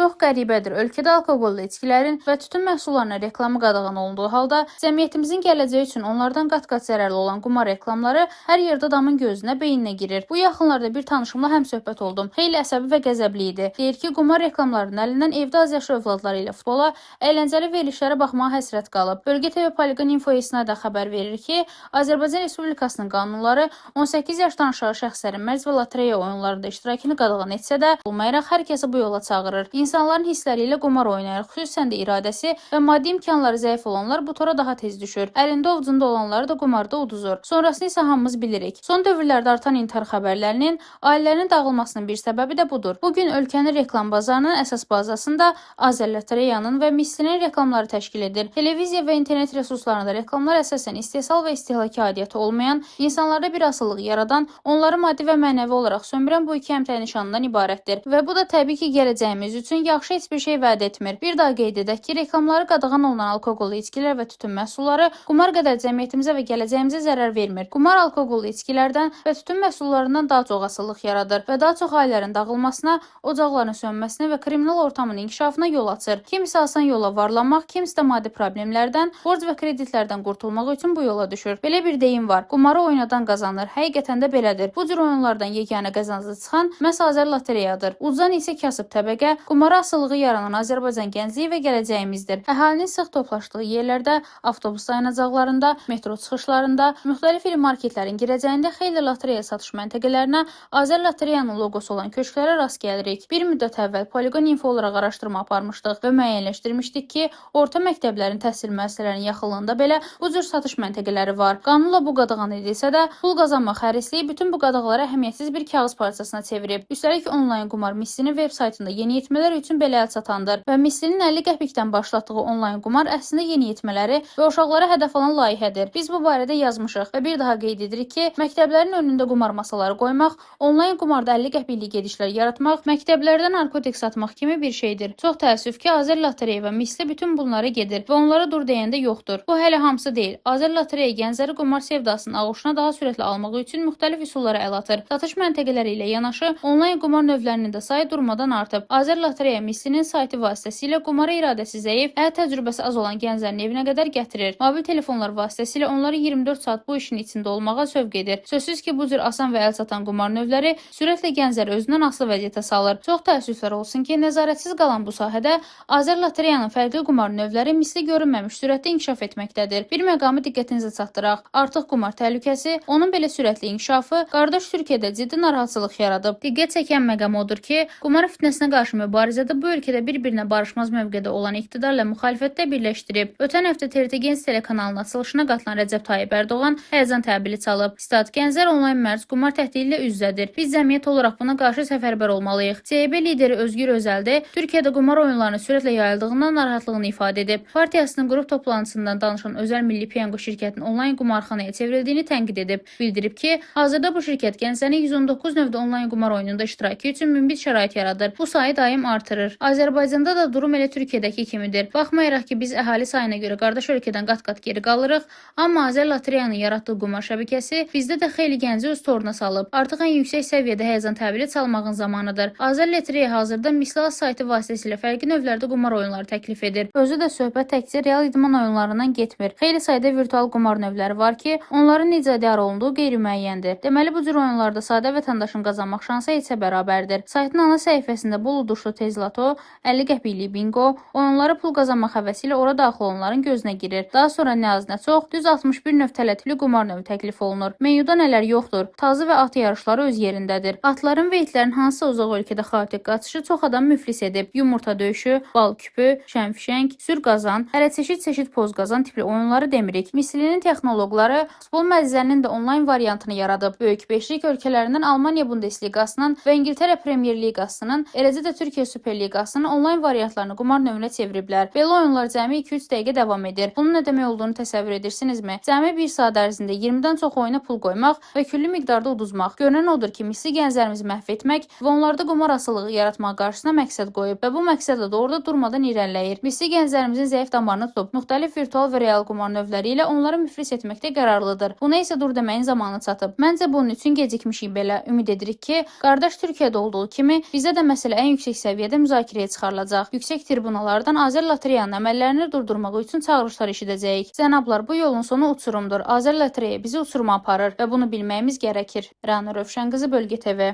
Çox qəribədir. Ölkədə alkoqollu içkilərin və tütün məhsullarının reklamı qadağan olunduğu halda cəmiyyətimizin gələcəyi üçün onlardan qat-qat zərərli olan qumar reklamları hər yerdə adamın gözünə, beyninə girir. Bu yaxınlarda bir tanışımla həmsöhbət oldum. Xeyli əsəbi və qəzəbli idi. Deyir ki, qumar reklamlarının əlindən evdə az yaşlı övladları ilə futbola, əyləncəli verilişlərə baxmağa həsrət qalıb. Bölgə TV Poligon Info da xəbər verir ki, Azərbaycan Respublikasının qanunları 18 yaşdan aşağı şəxslərin mərc və lotereya oyunlarında iştirakını qadağan etsə də, olmayaraq hər kəsi bu yola çağırır. İnsanların hissləri ilə qumar oynayır, xüsusən də iradəsi və maddi imkanları zəif olanlar bu tora daha tez düşür. Əlində ovucunda olanları da qumarda uduzur. Sonrasını isə hamımız bilirik. Son dövrlərdə artan intihar xəbərlərinin, ailələrin dağılmasının bir səbəbi də budur. Bugün ölkənin reklam bazarının əsas bazasında Azərlotereyanın və Mislinin reklamları təşkil edir. Televiziya və internet resurslarında reklamlar əsasən istehsal və istehlaki aidiyyəti olmayan, insanlarda bir asıllıq yaradan, onları maddi və mənəvi olaraq sömürən bu iki əmtəy nişanından ibarətdir. Və bu da təbii ki, gələcəyimiz üçün yaxşı heç bir şey vəd etmir. Bir daha qeyd edək ki, reklamları qadağan olunan alkoqollu içkilər və tütün məhsulları qumar qədər cəmiyyətimizə və gələcəyimizə zərər vermir. Qumar alkoqollu içkilərdən və tütün məhsullarından daha çox asıllıq yaradır və daha çox ailələrin dağılmasına, ocaqların sönməsinə və kriminal ortamın inkişafına yol açır. Kimisi asan yola varlanmaq, kimisi də maddi problemlərdən, borc və kreditlərdən qurtulmaq üçün bu yola düşür. Belə bir deyim var: qumarı oynadan qazanır. Həqiqətən də belədir. Bu cür oyunlardan yeganə qazancı çıxan məhz Azərlotereyadır. Uduzan isə kasıb təbəqə, qumara asılılığı yaranan Azərbaycan gəncliyi və gələcəyimizdir. Əhalinin sıx toplaşdığı yerlərdə, avtobus dayanacaqlarında, metro çıxışlarında, müxtəlif il marketlərin girəcəyində xeyli lotereya satış məntəqələrinə Azərlotereyanın loqosu olan köşklərə rast gəlirik. Bir müddət əvvəl Poligon Info olaraq araşdırma aparmışdıq və müəyyənləşdirmişdik ki, orta məktəblərin, təhsil müəssisələrinin yaxınlığında belə bu cür satış məntəqələri var. Qanunla bu qadağan edilsə də, pul qazanmaq hərisliyi bütün bu qadağaları əhəmiyyətsiz bir kağız parçasına çevirib. Üstəlik onlayn qumar Mislinin veb saytında yeniyetmələr üçün belə əl çatandır və Mislinin 50 qəpikdən başlatdığı onlayn qumar əslində yeniyetmələri və uşaqlara hədəf alan layihədir. Biz bu barədə yazmışıq və bir daha qeyd edirik ki, məktəblərin önündə qumar masaları qoymaq, onlayn qumarda 50 qəpiklik gedişlər yaratmaq, məktəblərdə narkotik satmaq kimi bir şeydir. Çox təəssüf ki, Azərlotereya və Misli bütün bunlara gedir və onlara dur deyəndə yoxdur. Bu hələ hamısı deyil. Azərlotereya gəncləri qumar sevdasının ağuşuna daha sürətli almaq üçün müxtəlif üsullara əl atır. Satış məntəqələri ilə yanaşı, onlayn qumar növlərinin də sayı durmadan artıb. Azərlotereya Mislinin sayti vasitəsilə qumara iradəsi zəif, təcrübəsi az olan gənclərin evinə qədər gətirir. Mobil telefonlar vasitəsilə onları 24 saat bu işin içində olmağa sövq edir. Sözsüz ki, bu cür asan və əl çatan qumar növləri sürətlə gəncləri özündən asılı vəziyyətə salır. Çox təəssüflər olsun ki, nəzarətsiz qalan bu sahədə Azərlotereyanın fərqli qumar növləri misli görünməmiş sürətlə inkişaf etməkdədir. Bir məqamı diqqətinizə çatdıraq. Artıq qumar təhlükəsi, onun belə sürətli inkişafı qardaş Türkiyədə ciddi narahatçılıq yaradıb. Diqqət çəkən məqam odur ki, qumar fitnəsinə qarşı mübarizədə bu ölkədə bir-birinə barışmaz mövqedə olan iqtidarla müxalifətdə birləşdirib. Ötən həftə TRT Genç telekanalının açılışına qatılan Rəcəb Tayyib Ərdoğan həyəcan təbili çalıb. Stat: gənclər onlayn mərc qumar təhdidi ilə üz-üzədir. Biz cəmiyyət olaraq buna qarşı səfərbər olmalıyıq. CHP lideri Özgür Özəldə Türkiyədə qumar oyunlarının sürətlə yayıldığından narahatlığını ifadə edib. Partiyasının qrup toplantısından danışan Özəl Milli Piyango şirkətinin onlayn qumarxanaya çevrildiyini tənqid edib. Bildirib ki, hazırda bu şirkət gənclərin 119 növdə onlayn qumar oyununda iştirakı üçün münbit şərait yaradır. Bu sayı daim artırır. Azərbaycanda da durum elə Türkiyədəki kimidir. Baxmayaraq ki, biz əhali sayına görə qardaş ölkədən qat-qat geri qalırıq, amma Azərlotereyanın yaratdığı qumar şəbəkəsi bizdə də xeyli gənci öz toruna salıb. Artıq ən yüksək səviyyədə həyəcan təbili çalmağın zamanıdır. Azərlotereya hazırda Misli sayti vasitəsilə fərqli növlərdə qumar oyunları təklif edir. Özü də söhbət təkcə real idman oyunlarından getmir. Xeyli sayda virtual qumar növləri var ki, onların necə idarə olunduğu qeyri-müəyyəndir. Deməli, bu cür oyunlarda sadə vətəndaşın qazanmaq şansı heçə bərabərdir. Saytın ana səhifəsində bol uduşlu tez loto, 50 qəpiklik bingo, oyunları pul qazanmaq həvəsi ilə ora daxil olanların gözünə girir. Daha sonra nə az nə çox, düz 61 növ tələtli qumar növü təklif olunur. Menyuda nələr yoxdur? Tazı və at yarışları öz yerindədir. Atların və itlərin hansısa uzaq ölkədə xaotik qaçışı çox adam müflis edib. Yumurta döyüşü, bal küpü, şənfişənk, sür qazan, hələ çeşid poz qazan tipli oyunları demirik. Mislinin texnoloqları futbol məzələrinin də onlayn variantını yaradıb. Böyük beşlik ölkələrindən Almaniya Bundesliqasının və İngiltərə Premier Liqasının, eləcə də Türkiyə Süper Liqasının onlayn variantlarını qumar növünə çeviriblər. Belə oyunlar cəmi 2-3 dəqiqə davam edir. Bunun nə demək olduğunu təsəvvür edirsinizmi? Cəmi 1 saat ərzində 20-dən çox oyuna pul qoymaq və küllü miqdarda uduzmaq. Görünən odur ki, misli gənclərimizi məhv etmək və onlarda qumar asılılığı yaratmaq qarşısına məqsəd qoyub və bu məqsədlə də orada durmadan irəliləyir. Misli gənclərimizin zəif damarını tutub, müxtəlif virtual və real qumar növləri ilə onları müflis etməkdə qərarlıdır. Buna isə dur deməyin zamanı çatıb. Məncə bunun üçün gecikmişik belə. Ümid edirik ki, qardaş Türkiyədə olduğu kimi bizdə də məsələ ən yüksək səviyyədə barədə müzakirəyə çıxarılacaq. Yüksək tribunalardan Azər Lotereyanın əməllərini durdurmaq üçün çağırışlar eşidəcəyik. Cənablar, bu yolun sonu uçurumdur. Azər Lotereya bizi uçuruma aparır və bunu bilməyimiz gərəkir. Rəna Rövşənqızı, Bölgə TV.